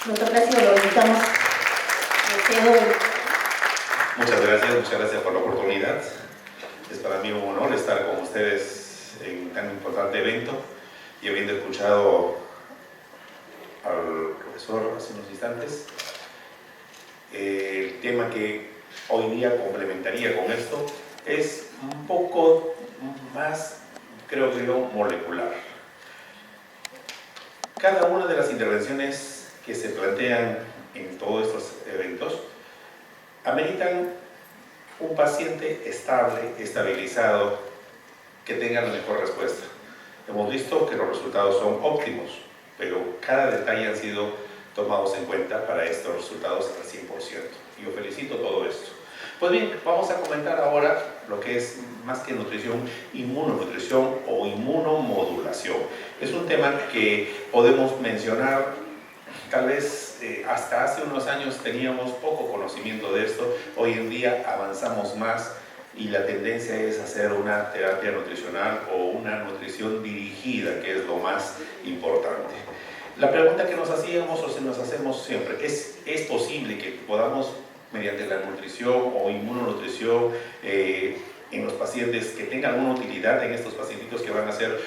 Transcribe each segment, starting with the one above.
Doctor Plácido, lo invitamos. Muchas gracias por la oportunidad. Es para mí un honor estar con ustedes en tan importante evento y habiendo escuchado al profesor hace unos instantes, el tema que hoy día complementaría con esto es un poco más, creo yo, molecular. Cada una de las intervenciones que se plantean en todos estos eventos ameritan un paciente estable, estabilizado, que tenga la mejor respuesta. Hemos visto que los resultados son óptimos, pero cada detalle han sido tomados en cuenta para estos resultados al 100%. Y yo felicito todo esto. Pues bien, vamos a comentar ahora lo que es más que nutrición, inmunonutrición o inmunomodulación. Es un tema que podemos mencionar, tal vez hasta hace unos años teníamos poco conocimiento de esto, hoy en día avanzamos más y la tendencia es hacer una terapia nutricional o una nutrición dirigida, que es lo más importante. La pregunta que nos hacíamos o se nos hacemos siempre, ¿es posible que podamos, mediante la nutrición o inmunonutrición, en los pacientes que tengan alguna utilidad en estos pacientitos que van a ser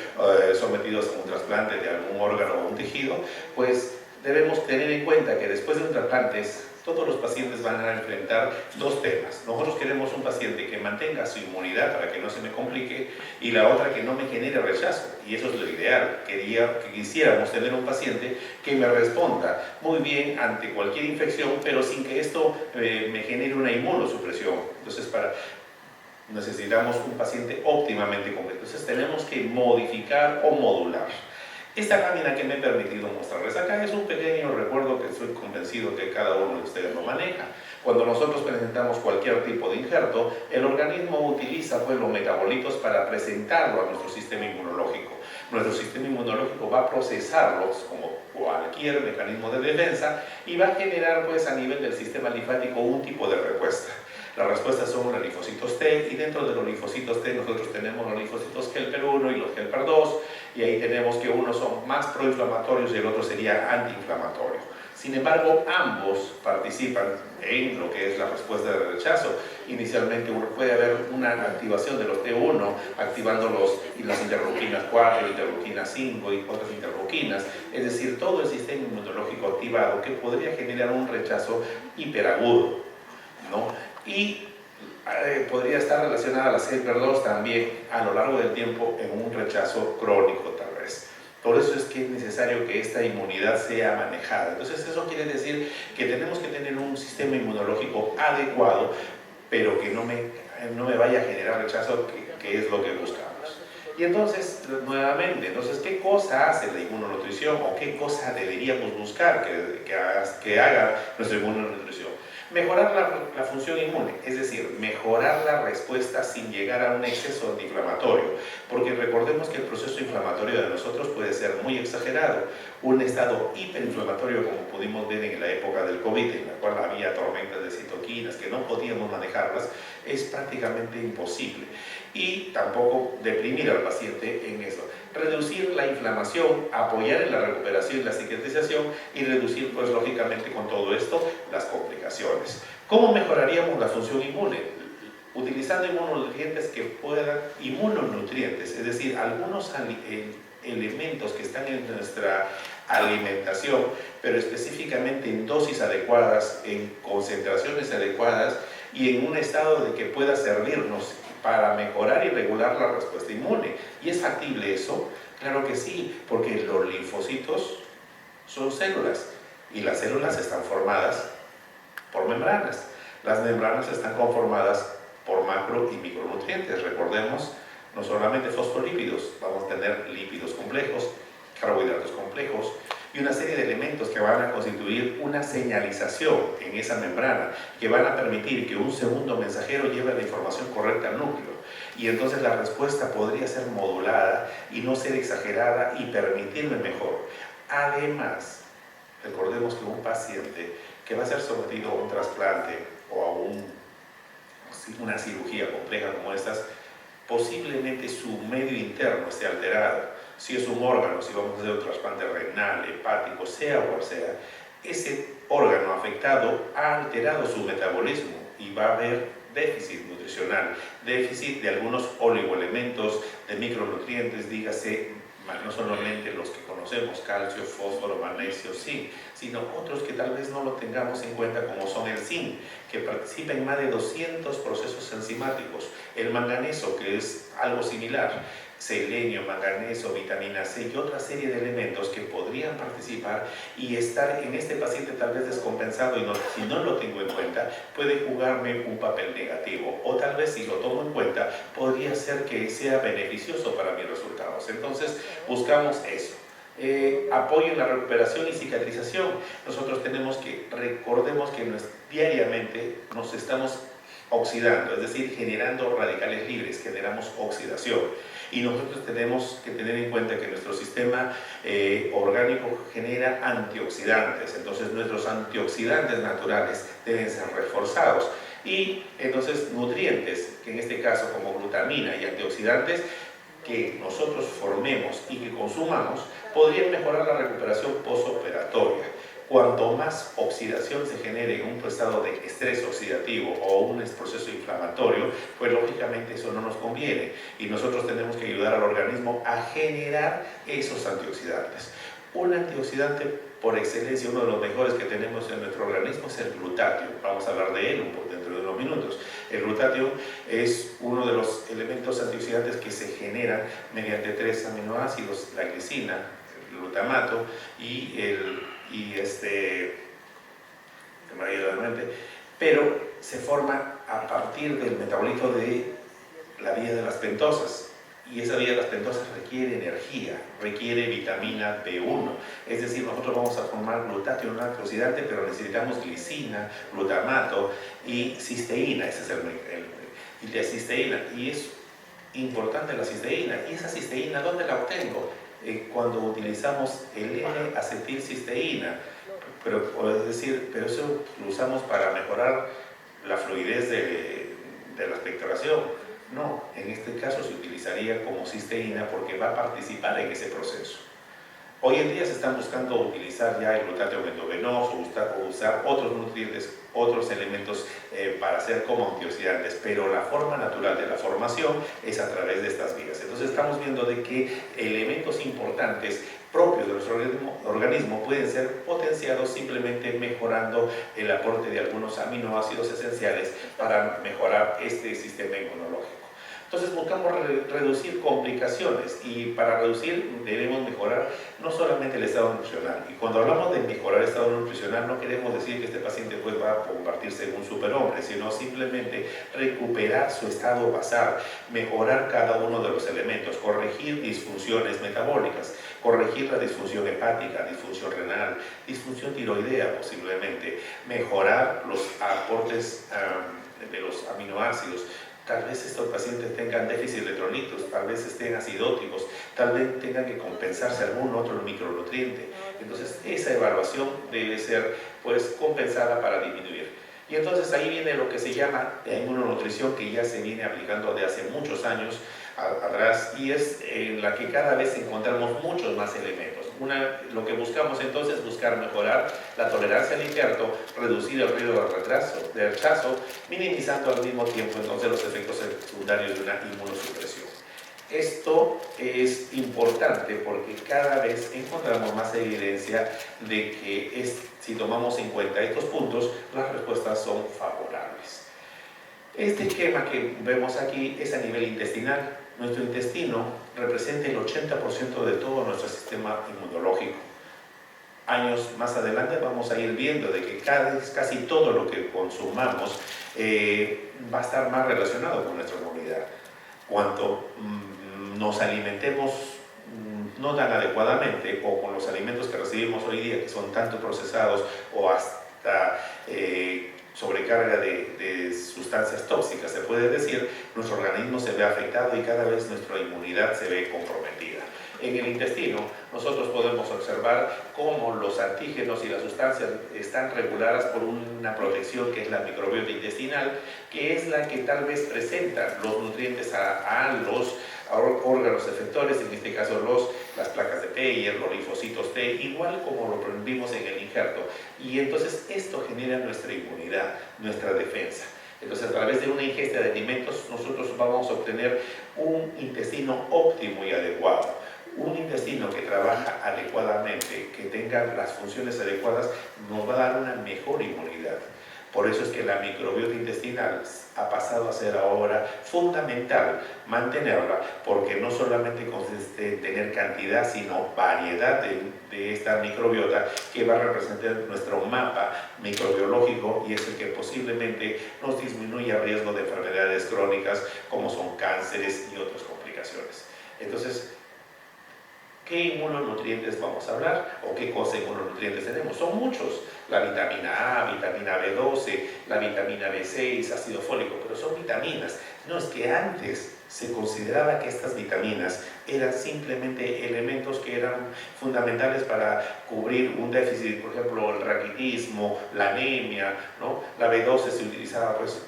sometidos a un trasplante de algún órgano o un tejido? Pues debemos tener en cuenta que después de un trasplante todos los pacientes van a enfrentar dos temas. Nosotros queremos un paciente que mantenga su inmunidad para que no se me complique y la otra que no me genere rechazo. Y eso es lo ideal. Quisiéramos tener un paciente que me responda muy bien ante cualquier infección, pero sin que esto me genere una inmunosupresión. Entonces, necesitamos un paciente óptimamente completo. Entonces, tenemos que modificar o modular. Esta lámina que me he permitido mostrarles acá es un pequeño recuerdo que estoy convencido que cada uno de ustedes lo maneja. Cuando nosotros presentamos cualquier tipo de injerto, el organismo utiliza pues, los metabolitos para presentarlo a nuestro sistema inmunológico. Nuestro sistema inmunológico va a procesarlos como cualquier mecanismo de defensa y va a generar pues, a nivel del sistema linfático un tipo de respuesta. Las respuestas son los linfocitos T y dentro de los linfocitos T nosotros tenemos los linfocitos Helper 1 y los Helper 2 y ahí tenemos que unos son más proinflamatorios y el otro sería antiinflamatorio. Sin embargo, ambos participan en lo que es la respuesta de rechazo. Inicialmente puede haber una activación de los T1 activando las interleuquinas 4, interleuquinas 5 y otras interleuquinas, es decir, todo el sistema inmunológico activado que podría generar un rechazo hiperagudo, ¿no? Y podría estar relacionada a la CELPER2 también a lo largo del tiempo en un rechazo crónico tal vez. Por eso es que es necesario que esta inmunidad sea manejada. Entonces eso quiere decir que tenemos que tener un sistema inmunológico adecuado, pero que no me vaya a generar rechazo, que es lo que buscamos. Y entonces, nuevamente, ¿qué cosa hace la inmunonutrición o qué cosa deberíamos buscar que haga nuestra inmunonutrición? Mejorar la función inmune, es decir, mejorar la respuesta sin llegar a un exceso antiinflamatorio, porque recordemos que el proceso inflamatorio de nosotros puede ser muy exagerado. Un estado hiperinflamatorio, como pudimos ver en la época del COVID, en la cual había tormentas de citoquinas que no podíamos manejarlas, es prácticamente imposible. Y tampoco deprimir al paciente en eso. Reducir la inflamación, apoyar en la recuperación y la cicatrización y reducir, pues lógicamente con todo esto, las complicaciones. ¿Cómo mejoraríamos la función inmune? Utilizando inmunonutrientes inmunonutrientes, es decir, algunos elementos que están en nuestra alimentación, pero específicamente en dosis adecuadas, en concentraciones adecuadas y en un estado de que pueda servirnos para mejorar y regular la respuesta inmune. ¿Y es factible eso? Claro que sí, porque los linfocitos son células y las células están formadas por membranas. Las membranas están conformadas por macro y micronutrientes. Recordemos, no solamente fosfolípidos, vamos a tener lípidos complejos, carbohidratos complejos y una serie de elementos que van a constituir una señalización en esa membrana, que van a permitir que un segundo mensajero lleve la información correcta al núcleo. Y entonces la respuesta podría ser modulada y no ser exagerada y permitirme mejor. Además, recordemos que un paciente que va a ser sometido a un trasplante o a una cirugía compleja como estas, posiblemente su medio interno esté alterado. Si es un órgano, si vamos a hacer un trasplante renal, hepático, sea cual sea, ese órgano afectado ha alterado su metabolismo y va a haber déficit nutricional, déficit de algunos oligoelementos, de micronutrientes, dígase, no solamente los que conocemos, calcio, fósforo, magnesio, zinc, sino otros que tal vez no lo tengamos en cuenta, como son el zinc, que participa en más de 200 procesos enzimáticos, el manganeso, que es algo similar, selenio, manganeso, vitamina C y otra serie de elementos que podrían participar y estar en este paciente tal vez descompensado y si no lo tengo en cuenta puede jugarme un papel negativo, o tal vez si lo tomo en cuenta podría ser que sea beneficioso para mis resultados. Entonces buscamos eso. Apoyo en la recuperación y cicatrización. Nosotros recordemos que diariamente nos estamos oxidando, es decir, generando radicales libres, generamos oxidación. Y nosotros tenemos que tener en cuenta que nuestro sistema orgánico genera antioxidantes, entonces nuestros antioxidantes naturales deben ser reforzados. Y entonces nutrientes, que en este caso como glutamina y antioxidantes, que nosotros formemos y que consumamos, podrían mejorar la recuperación postoperatoria. Cuanto más oxidación se genere en un estado de estrés oxidativo o un proceso inflamatorio, pues lógicamente eso no nos conviene y nosotros tenemos que ayudar al organismo a generar esos antioxidantes. Un antioxidante por excelencia, uno de los mejores que tenemos en nuestro organismo, es el glutatio. Vamos a hablar de él dentro de unos minutos. El glutatio es uno de los elementos antioxidantes que se generan mediante 3 aminoácidos, la glicina, el glutamato pero se forma a partir del metabolito de la vía de las pentosas. Y esa vía de las pentosas requiere energía, requiere vitamina B1. Es decir, nosotros vamos a formar glutatio, un antioxidante, pero necesitamos glicina, glutamato y cisteína. Ese es y la cisteína. Y es importante la cisteína. ¿Y esa cisteína dónde la obtengo? Cuando utilizamos el N-acetilcisteína. Pero eso lo usamos para mejorar la fluidez de la expectoración. No, en este caso se utilizaría como cisteína porque va a participar en ese proceso. Hoy en día se están buscando utilizar ya el glutatión endovenoso o usar otros nutrientes, otros elementos para hacer como antioxidantes, pero la forma natural de la formación es a través de estas vías. Entonces estamos viendo de que elementos importantes propios de nuestro organismo pueden ser potenciados simplemente mejorando el aporte de algunos aminoácidos esenciales para mejorar este sistema inmunológico. Entonces buscamos reducir complicaciones y para reducir debemos mejorar no solamente el estado nutricional. Y cuando hablamos de mejorar el estado nutricional no queremos decir que este paciente pues va a convertirse en un superhombre, sino simplemente recuperar su estado basal, mejorar cada uno de los elementos, corregir disfunciones metabólicas, corregir la disfunción hepática, disfunción renal, disfunción tiroidea posiblemente, mejorar los aportes de los aminoácidos. Tal vez estos pacientes tengan déficit de electrolitos, tal vez estén acidóticos, tal vez tengan que compensarse algún otro micronutriente. Entonces esa evaluación debe ser pues compensada para disminuir. Y entonces ahí viene lo que se llama la inmunonutrición, que ya se viene aplicando de hace muchos años atrás y es en la que cada vez encontramos muchos más elementos. Lo que buscamos entonces es buscar mejorar la tolerancia al injerto, reducir el riesgo de rechazo, minimizando al mismo tiempo entonces los efectos secundarios de una inmunosupresión. Esto es importante porque cada vez encontramos más evidencia de que si tomamos en cuenta estos puntos, las respuestas son favorables. Este esquema que vemos aquí es a nivel intestinal. Nuestro intestino representa el 80% de todo nuestro sistema inmunológico. Años más adelante vamos a ir viendo de que casi todo lo que consumamos va a estar más relacionado con nuestra inmunidad. Cuanto nos alimentemos no tan adecuadamente o con los alimentos que recibimos hoy día que son tanto procesados o hasta sobrecarga de sustancias tóxicas, se puede decir, nuestro organismo se ve afectado y cada vez nuestra inmunidad se ve comprometida. En el intestino, nosotros podemos observar cómo los antígenos y las sustancias están reguladas por una protección que es la microbiota intestinal, que es la que tal vez presenta los nutrientes a los órganos efectores, en este caso las placas de Peyer, los linfocitos T, igual como lo vimos en el injerto. Y entonces esto genera nuestra inmunidad, nuestra defensa. Entonces, a través de una ingesta de alimentos, nosotros vamos a obtener un intestino óptimo y adecuado. Un intestino que trabaja adecuadamente, que tenga las funciones adecuadas, nos va a dar una mejor inmunidad. Por eso es que la microbiota intestinal ha pasado a ser ahora fundamental mantenerla, porque no solamente consiste en tener cantidad, sino variedad de esta microbiota que va a representar nuestro mapa microbiológico y es el que posiblemente nos disminuya el riesgo de enfermedades crónicas como son cánceres y otras complicaciones. Entonces, ¿qué inmunonutrientes vamos a hablar? ¿O qué cosas inmunonutrientes tenemos? Son muchos. La vitamina A, vitamina B12, la vitamina B6, ácido fólico, pero son vitaminas. No, es que antes se consideraba que estas vitaminas eran simplemente elementos que eran fundamentales para cubrir un déficit, por ejemplo, el raquitismo, la anemia, ¿no? La B12 se utilizaba pues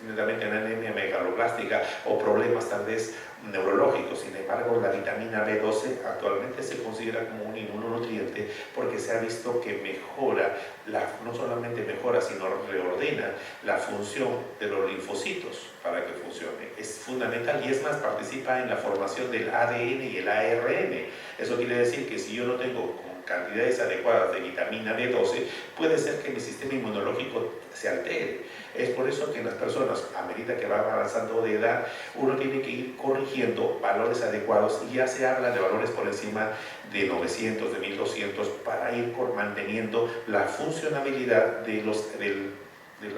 netamente en anemia megaloblástica o problemas tal vez neurológicos. Sin embargo, la vitamina B12 actualmente se considera como un inmunonutriente porque se ha visto que mejora, no solamente mejora, sino reordena la función de los linfocitos para que funcione. Es fundamental y es más, participa en la formación del ADN y el ARN. Eso quiere decir que si yo no tengo cantidades adecuadas de vitamina B12, puede ser que mi sistema inmunológico se altere. Es por eso que en las personas, a medida que van avanzando de edad, uno tiene que ir corrigiendo valores adecuados y ya se habla de valores por encima de 900, de 1200, para ir manteniendo la funcionabilidad del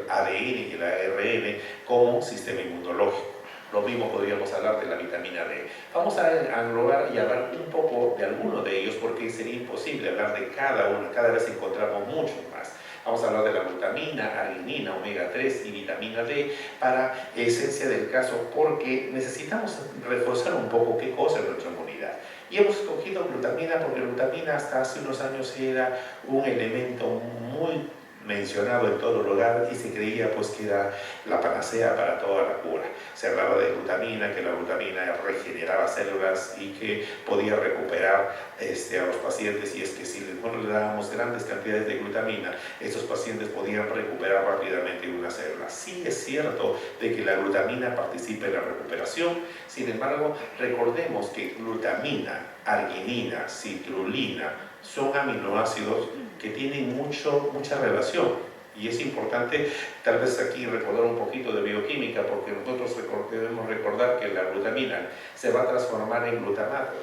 ADN y el ARN como sistema inmunológico. Lo mismo podríamos hablar de la vitamina D. Vamos a englobar y hablar un poco de alguno de ellos porque sería imposible hablar de cada uno, cada vez encontramos mucho más. Vamos a hablar de la glutamina, arginina, omega 3 y vitamina D para esencia del caso porque necesitamos reforzar un poco qué cosa es nuestra inmunidad. Y hemos escogido glutamina porque glutamina hasta hace unos años era un elemento muy mencionado en todo lugar y se creía pues que era la panacea para toda la cura. Se hablaba de glutamina, que la glutamina regeneraba células y que podía recuperar a los pacientes, y es que si le dábamos grandes cantidades de glutamina, estos pacientes podían recuperar rápidamente una célula. Sí es cierto de que la glutamina participa en la recuperación, sin embargo, recordemos que glutamina, arginina, citrulina son aminoácidos que tienen mucha relación. Y es importante tal vez aquí recordar un poquito de bioquímica porque nosotros debemos recordar que la glutamina se va a transformar en glutamato.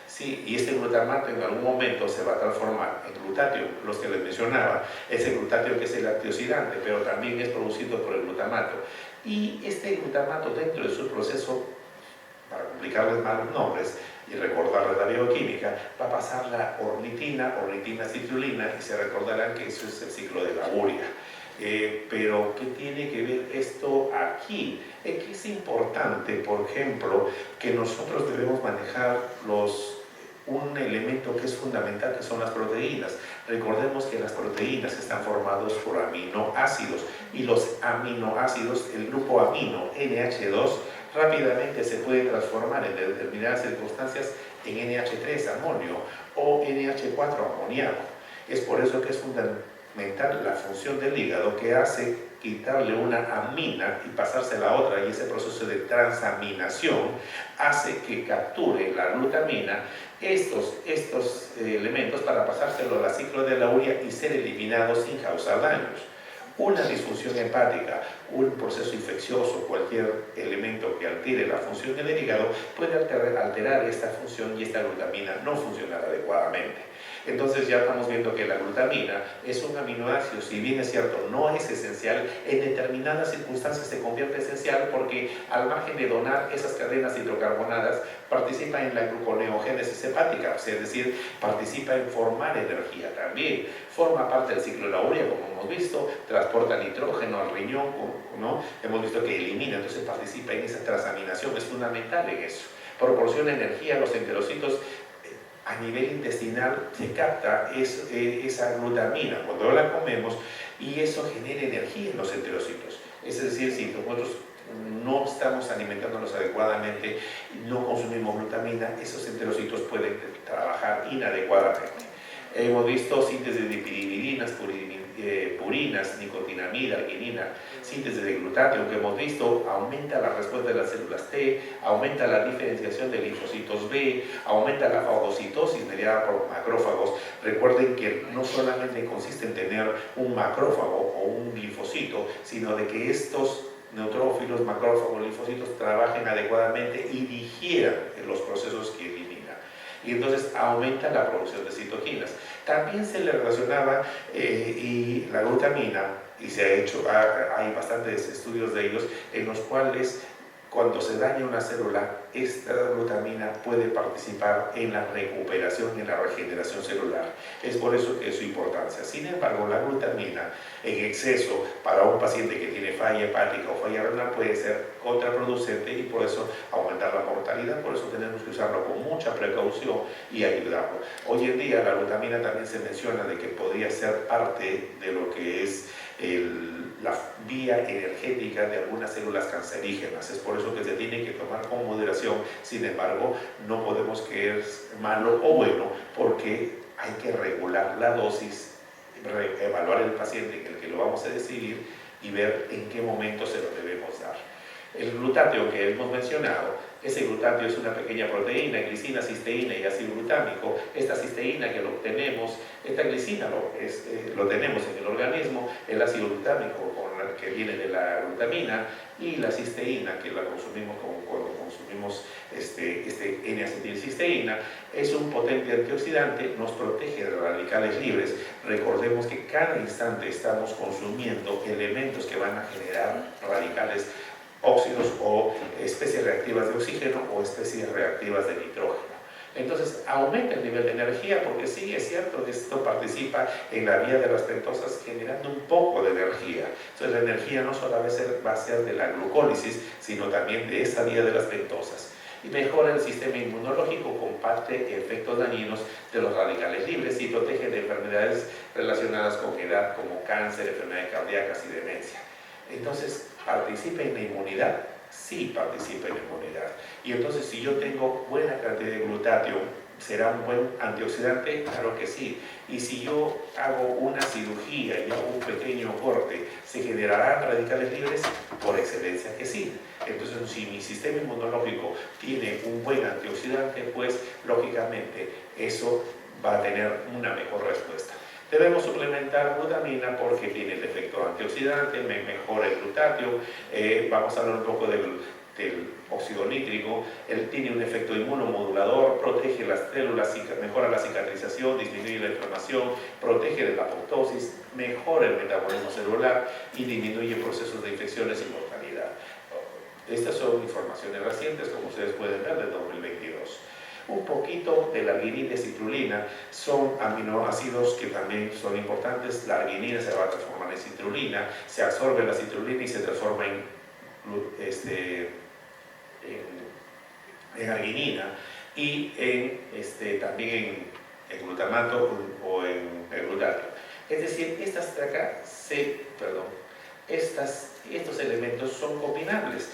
Sí, y este glutamato en algún momento se va a transformar en glutatión, los que les mencionaba, ese glutatión que es el antioxidante, pero también es producido por el glutamato. Y este glutamato dentro de su proceso, para complicarles más los nombres y recordarles la bioquímica, va a pasar la ornitina, citrulina, y se recordarán que eso es el ciclo de la urea. Pero ¿qué tiene que ver esto aquí? Que es importante, por ejemplo, que nosotros debemos manejar un elemento que es fundamental, que son las proteínas. Recordemos que las proteínas están formadas por aminoácidos y los aminoácidos, el grupo amino NH2, rápidamente se puede transformar en determinadas circunstancias en NH3, amonio, o NH4, amoníaco. Es por eso que es fundamental la función del hígado, que hace quitarle una amina y pasársela a otra, y ese proceso de transaminación hace que capture la glutamina estos elementos para pasárselo al ciclo de la urea y ser eliminados sin causar daños. Una disfunción hepática, un proceso infeccioso, cualquier elemento que altere la función del hígado puede alterar esta función y esta glutamina no funcionar adecuadamente. Entonces ya estamos viendo que la glutamina es un aminoácido, si bien es cierto, no es esencial, en determinadas circunstancias se convierte esencial porque al margen de donar esas cadenas hidrocarbonadas, participa en la gluconeogénesis hepática, es decir, participa en formar energía también, forma parte del ciclo de la urea, como hemos visto, transporta nitrógeno al riñón, ¿no? Hemos visto que elimina, entonces participa en esa transaminación, es fundamental en eso. Proporciona energía a los enterocitos. A nivel intestinal se capta esa glutamina cuando la comemos y eso genera energía en los enterocitos. Es decir, si nosotros no estamos alimentándolos adecuadamente, no consumimos glutamina, esos enterocitos pueden trabajar inadecuadamente. Hemos visto síntesis de pirimidina, purinas, nicotinamida, arginina, síntesis de glutatión que hemos visto, aumenta la respuesta de las células T, aumenta la diferenciación de linfocitos B, aumenta la fagocitosis mediada por macrófagos. Recuerden que no solamente consiste en tener un macrófago o un linfocito, sino de que estos neutrófilos, macrófagos, linfocitos trabajen adecuadamente y digieran los procesos que eliminan. Y entonces aumenta la producción de citoquinas. También se le relacionaba y la glutamina, y se ha hecho, hay bastantes estudios de ellos, en los cuales cuando se daña una célula, esta glutamina puede participar en la recuperación y en la regeneración celular. Es por eso que es su importancia. Sin embargo, la glutamina en exceso para un paciente que tiene falla hepática o falla renal puede ser contraproducente y por eso aumentar la mortalidad. Por eso tenemos que usarlo con mucha precaución y ayudarlo. Hoy en día la glutamina también se menciona de que podría ser parte de lo que es la vía energética de algunas células cancerígenas. Es por eso que se tiene que tomar con moderación. Sin embargo, no podemos creer malo o bueno, porque hay que regular la dosis, evaluar el paciente en el que lo vamos a decidir y ver en qué momento se lo debemos dar. El glutatio que hemos mencionado, ese glutatio es una pequeña proteína, glicina, cisteína y ácido glutámico. Esta cisteína que lo obtenemos, esta glicina lo tenemos en el organismo, el ácido glutámico que viene de la glutamina y la cisteína que la consumimos cuando consumimos N-acetilcisteína, es un potente antioxidante, nos protege de radicales libres. Recordemos que cada instante estamos consumiendo elementos que van a generar radicales óxidos o especies reactivas de oxígeno o especies reactivas de nitrógeno. Entonces aumenta el nivel de energía porque sí, es cierto que esto participa en la vía de las pentosas generando un poco de energía. Entonces la energía no solo va a ser de la glucólisis, sino también de esa vía de las pentosas. Y mejora el sistema inmunológico, combate efectos dañinos de los radicales libres y protege de enfermedades relacionadas con edad como cáncer, enfermedades cardíacas y demencia. Entonces, ¿participa en la inmunidad? Sí, participa en la inmunidad. Y entonces, si yo tengo buena cantidad de glutatio, ¿será un buen antioxidante? Claro que sí. Y si yo hago una cirugía y hago un pequeño corte, ¿se generarán radicales libres? Por excelencia que sí. Entonces, si mi sistema inmunológico tiene un buen antioxidante, pues lógicamente eso va a tener una mejor respuesta. Debemos suplementar glutamina porque tiene el efecto antioxidante, mejora el glutatio. Vamos a hablar un poco del óxido nítrico. Él tiene un efecto inmunomodulador, protege las células, mejora la cicatrización, disminuye la inflamación, protege de la apoptosis, mejora el metabolismo celular y disminuye procesos de infecciones y mortalidad. Estas son informaciones recientes, como ustedes pueden ver, del 2022. Un poquito de la arginina y citrulina son aminoácidos que también son importantes. La arginina se va a transformar en citrulina, se absorbe la citrulina y se transforma en arginina y también en glutamato o en glutatio. Es decir, estos elementos son combinables.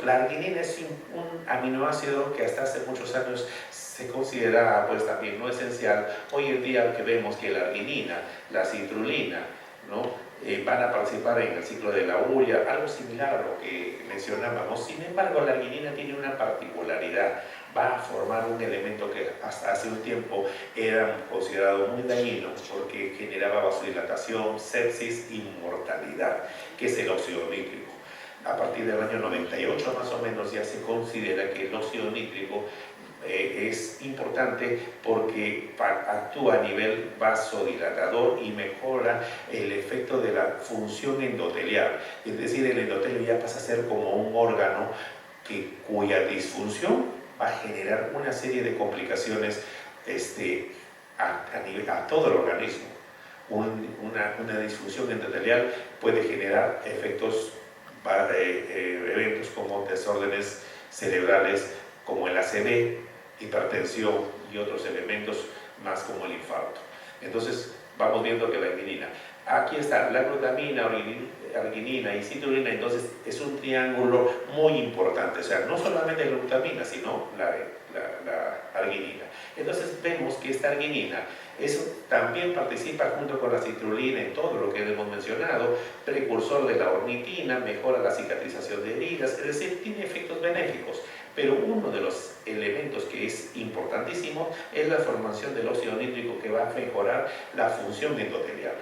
La arginina es un aminoácido que hasta hace muchos años se consideraba pues también no esencial. Hoy en día que vemos que la arginina, la citrulina, ¿no? Van a participar en el ciclo de la urea, algo similar a lo que mencionábamos. Sin embargo, la arginina tiene una particularidad, va a formar un elemento que hasta hace un tiempo era considerado muy dañino porque generaba vasodilatación, sepsis y mortalidad, que es el óxido nítrico. A partir del año 98 más o menos ya se considera que el óxido nítrico es importante porque actúa a nivel vasodilatador y mejora el efecto de la función endotelial. Es decir, el endotelio ya pasa a ser como un órgano cuya disfunción va a generar una serie de complicaciones a todo el organismo. Una disfunción endotelial puede generar eventos como desórdenes cerebrales como el ACV, hipertensión y otros elementos más como el infarto. Entonces, vamos viendo que la arginina. Aquí está la glutamina, arginina y citrulina, entonces es un triángulo muy importante, o sea, no solamente la glutamina, sino la arginina. Entonces vemos que esta arginina también participa junto con la citrulina en todo lo que hemos mencionado, precursor de la ornitina, mejora la cicatrización de heridas, es decir, tiene efectos benéficos. Pero uno de los elementos que es importantísimo es la formación del óxido nítrico, que va a mejorar la función endotelial.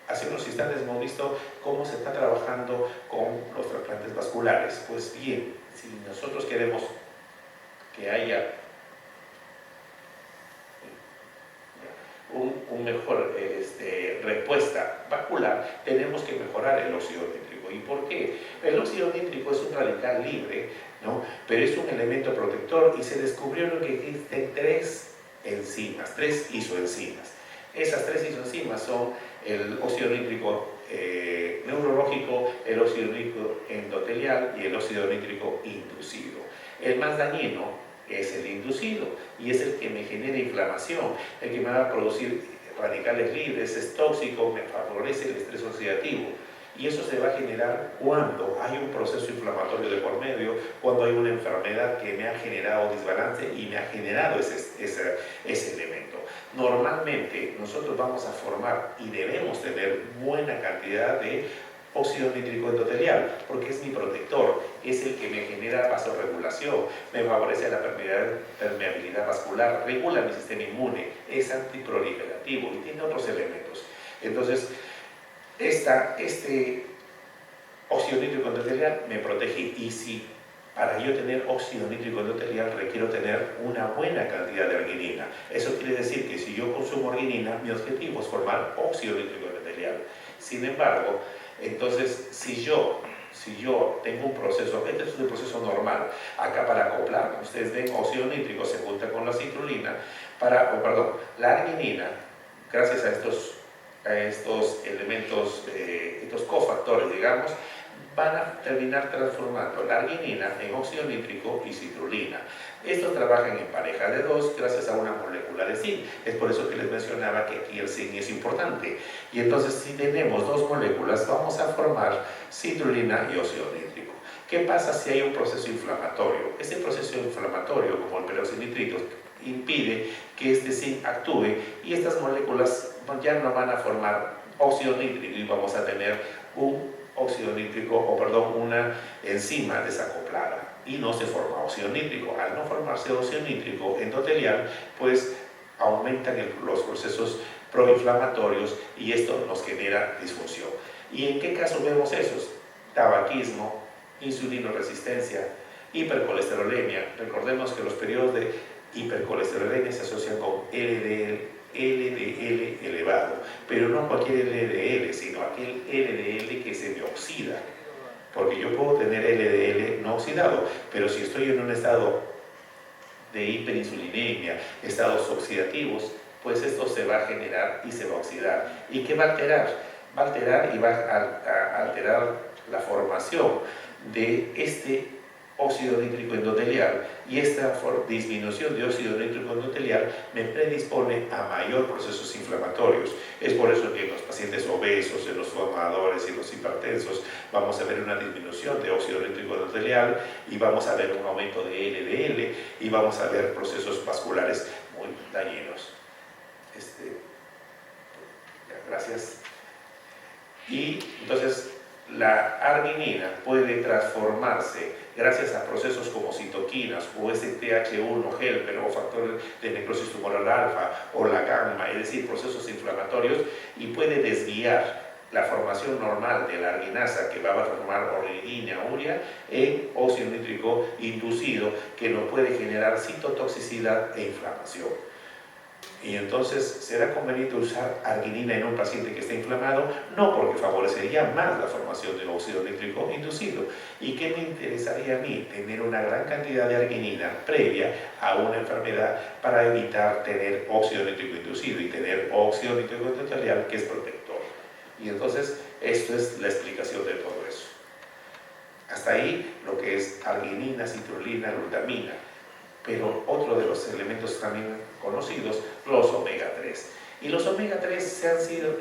Hace unos instantes hemos visto cómo se está trabajando con los trasplantes vasculares. Pues bien, si nosotros queremos que haya un mejor respuesta vascular, tenemos que mejorar el óxido nítrico. ¿Y por qué? El óxido nítrico es un radical libre, ¿no? Pero es un elemento protector y se descubrió que existen tres isoenzimas. Esas tres isoenzimas son el óxido nítrico neurológico, el óxido nítrico endotelial y el óxido nítrico inducido. El más dañino es el inducido y es el que me genera inflamación, el que me va a producir radicales libres, es tóxico, me favorece el estrés oxidativo. Y eso se va a generar cuando hay un proceso inflamatorio de por medio, cuando hay una enfermedad que me ha generado desbalance y me ha generado ese elemento. Normalmente nosotros vamos a formar y debemos tener buena cantidad de óxido nítrico endotelial, porque es mi protector, es el que me genera vasorregulación, me favorece la permeabilidad vascular, regula mi sistema inmune, es antiproliferativo y tiene otros elementos. Entonces, este óxido nítrico endotelial me protege, y si para yo tener óxido nítrico endotelial requiero tener una buena cantidad de arginina. Eso quiere decir que si yo consumo arginina, mi objetivo es formar óxido nítrico endotelial. Sin embargo, entonces, si yo tengo un proceso, este es un proceso normal, acá para acoplar, ustedes ven, óxido nítrico se junta con la citrulina, la arginina, gracias a estos elementos, estos cofactores, digamos, van a terminar transformando la arginina en óxido nítrico y citrulina. Estos trabajan en pareja de dos gracias a una molécula de zinc. Es por eso que les mencionaba que aquí el zinc es importante. Y entonces, si tenemos dos moléculas, vamos a formar citrulina y óxido nítrico. ¿Qué pasa si hay un proceso inflamatorio? Ese proceso inflamatorio, como el peróxido nítrico, impide que este zinc actúe y estas moléculas ya no van a formar óxido nítrico y vamos a tener una enzima desacoplada y no se forma óxido nítrico. Al no formarse óxido nítrico endotelial, pues aumentan los procesos proinflamatorios y esto nos genera disfunción. ¿Y en qué caso vemos esos? Tabaquismo, insulinoresistencia, hipercolesterolemia. Recordemos que los periodos de hipercolesterolemia se asocian con LDL elevado, pero no cualquier LDL, sino aquel LDL que se me oxida, porque yo puedo tener LDL no oxidado, pero si estoy en un estado de hiperinsulinemia, estados oxidativos, pues esto se va a generar y se va a oxidar. ¿Y qué va a alterar? Va a alterar y va a alterar la formación de este óxido nítrico endotelial, y esta disminución de óxido nítrico endotelial me predispone a mayor procesos inflamatorios. Es por eso que en los pacientes obesos, en los fumadores y los hipertensos vamos a ver una disminución de óxido nítrico endotelial y vamos a ver un aumento de LDL y vamos a ver procesos vasculares muy dañinos. Gracias. Y entonces la arginina puede transformarse gracias a procesos como citoquinas o STH1 helper o factor de necrosis tumoral alfa o la gamma, es decir, procesos inflamatorios, y puede desviar la formación normal de la arginasa, que va a formar ornidina, urea, en óxido nítrico inducido, que nos puede generar citotoxicidad e inflamación. Y entonces, ¿será conveniente usar arginina en un paciente que está inflamado? No, porque favorecería más la formación de óxido nítrico inducido. ¿Y qué me interesaría a mí? Tener una gran cantidad de arginina previa a una enfermedad para evitar tener óxido nítrico inducido y tener óxido nítrico endotelial, que es protector. Y entonces, esto es la explicación de todo eso. Hasta ahí lo que es arginina, citrulina, glutamina. Pero otro de los elementos también conocidos, los omega 3. Y los omega 3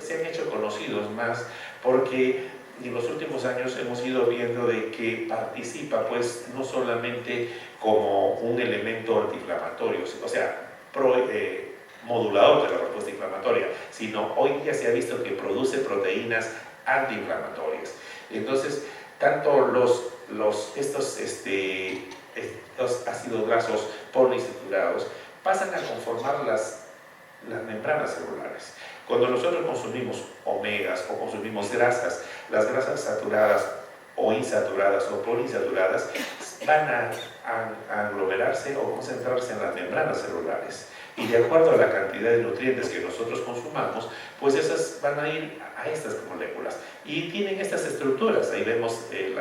se han hecho conocidos más porque en los últimos años hemos ido viendo de que participa pues no solamente como un elemento antiinflamatorio, o sea, modulador de la respuesta inflamatoria, sino hoy día se ha visto que produce proteínas antiinflamatorias. Entonces, tanto estos ácidos grasos poliinsaturados pasan a conformar las membranas celulares. Cuando nosotros consumimos omegas o consumimos grasas, las grasas saturadas o insaturadas o poliinsaturadas van a aglomerarse o concentrarse en las membranas celulares. Y de acuerdo a la cantidad de nutrientes que nosotros consumamos, pues esas van a ir a estas moléculas. Y tienen estas estructuras. Ahí vemos el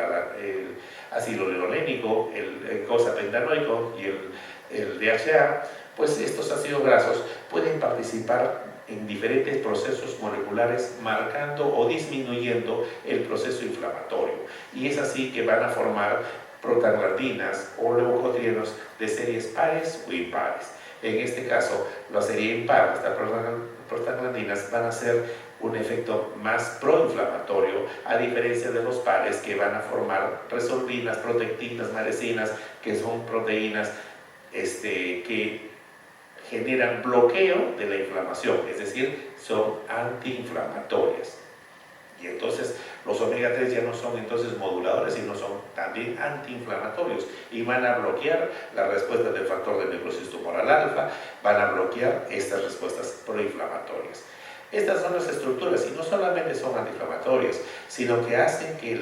ácido linolénico, el cosapentanoico y el DHA. Pues estos ácidos grasos pueden participar en diferentes procesos moleculares marcando o disminuyendo el proceso inflamatorio. Y es así que van a formar prostaglandinas o leucotrienos de series pares o impares. En este caso, la serie impar, estas prostaglandinas van a ser un efecto más proinflamatorio, a diferencia de los pares que van a formar resolvinas, protectinas, maresinas, que son proteínas que generan bloqueo de la inflamación, es decir, son antiinflamatorias. Y entonces los omega 3 ya no son entonces moduladores, sino son también antiinflamatorios y van a bloquear la respuesta del factor de necrosis tumoral alfa, van a bloquear estas respuestas proinflamatorias. Estas son las estructuras y no solamente son antiinflamatorias, sino que hacen que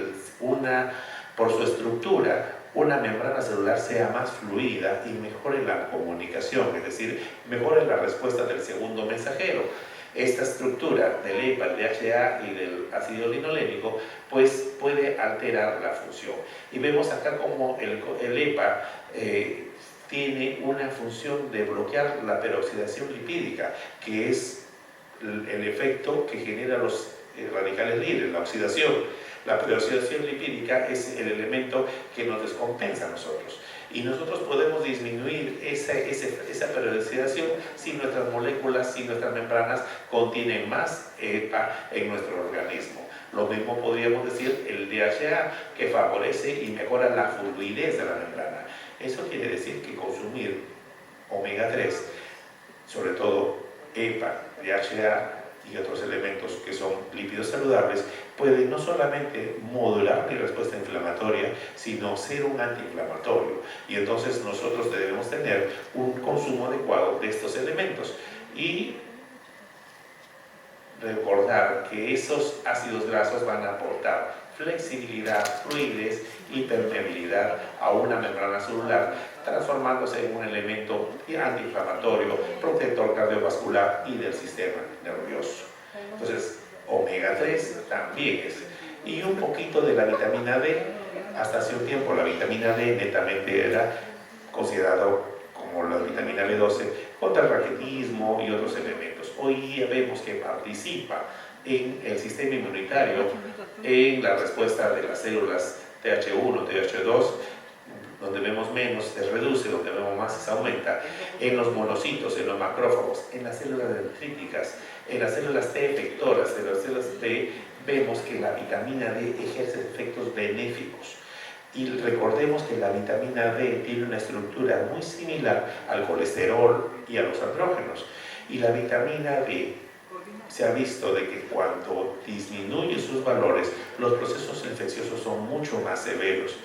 por su estructura, una membrana celular sea más fluida y mejore la comunicación, es decir, mejore la respuesta del segundo mensajero. Esta estructura del EPA, el DHA y del ácido linolénico, pues puede alterar la función. Y vemos acá como el EPA tiene una función de bloquear la peroxidación lipídica, que es el efecto que genera los radicales libres, la oxidación. La peroxidación lipídica es el elemento que nos descompensa a nosotros. Y nosotros podemos disminuir esa peroxidación si nuestras moléculas, si nuestras membranas contienen más EPA en nuestro organismo. Lo mismo podríamos decir el DHA, que favorece y mejora la fluidez de la membrana. Eso quiere decir que consumir omega 3, sobre todo EPA, DHA y otros elementos que son lípidos saludables, puede no solamente modular mi respuesta inflamatoria, sino ser un antiinflamatorio. Y entonces nosotros debemos tener un consumo adecuado de estos elementos. Y recordar que esos ácidos grasos van a aportar flexibilidad, fluidez y permeabilidad a una membrana celular, transformándose en un elemento antiinflamatorio, protector cardiovascular y del sistema nervioso. Entonces, omega 3 también es. Y un poquito de la vitamina D. Hasta hace un tiempo la vitamina D netamente era considerado como la vitamina B12 contra el raquitismo y otros elementos. Hoy día vemos que participa en el sistema inmunitario, en la respuesta de las células TH1, TH2, donde vemos menos se reduce, donde vemos más se aumenta, en los monocitos, en los macrófagos, en las células dendríticas, en las células T efectoras, en las células T, vemos que la vitamina D ejerce efectos benéficos. Y recordemos que la vitamina D tiene una estructura muy similar al colesterol y a los andrógenos. Y la vitamina D se ha visto de que cuando disminuye sus valores, los procesos infecciosos son mucho más severos.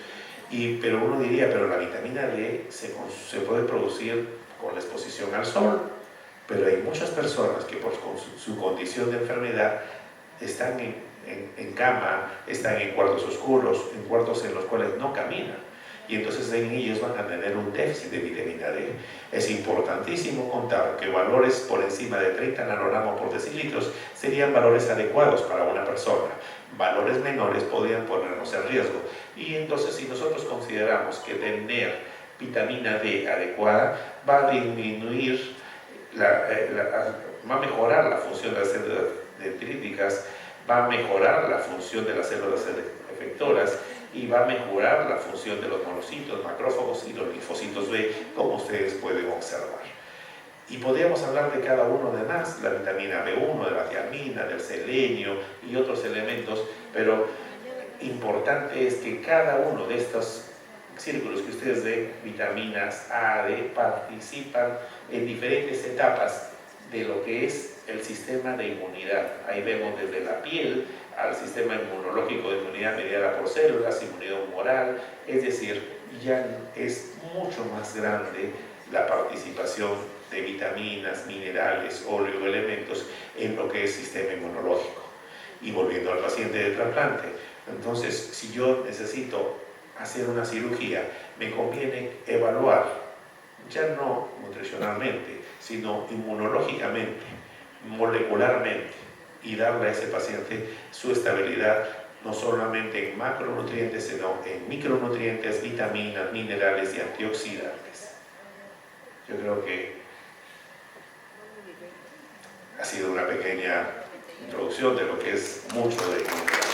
Pero uno diría, pero la vitamina D se puede producir con la exposición al sol. Pero hay muchas personas que por su condición de enfermedad están en cama, están en cuartos oscuros, en cuartos en los cuales no caminan. Y entonces en ellos van a tener un déficit de vitamina D. Es importantísimo contar que valores por encima de 30 nanogramos por decilitros serían valores adecuados para una persona. Valores menores podrían ponernos en riesgo. Y entonces si nosotros consideramos que tener vitamina D adecuada va a disminuir, va a mejorar la función de las células dendríticas, va a mejorar la función de las células efectoras y va a mejorar la función de los monocitos, macrófagos y los linfocitos B, como ustedes pueden observar. Y podríamos hablar de cada uno de más, la vitamina B1, de la tiamina, del selenio y otros elementos, pero importante es que cada uno de estos círculos que ustedes ven, vitaminas A, D, participan en diferentes etapas de lo que es el sistema de inmunidad. Ahí vemos desde la piel al sistema inmunológico de inmunidad mediada por células, inmunidad humoral, es decir, ya es mucho más grande la participación de vitaminas, minerales, oligoelementos en lo que es sistema inmunológico. Y volviendo al paciente de trasplante, entonces si yo necesito hacer una cirugía, me conviene evaluar, ya no nutricionalmente, sino inmunológicamente, molecularmente, y darle a ese paciente su estabilidad, no solamente en macronutrientes, sino en micronutrientes, vitaminas, minerales y antioxidantes. Yo creo que ha sido una pequeña introducción de lo que es mucho de inmunidad.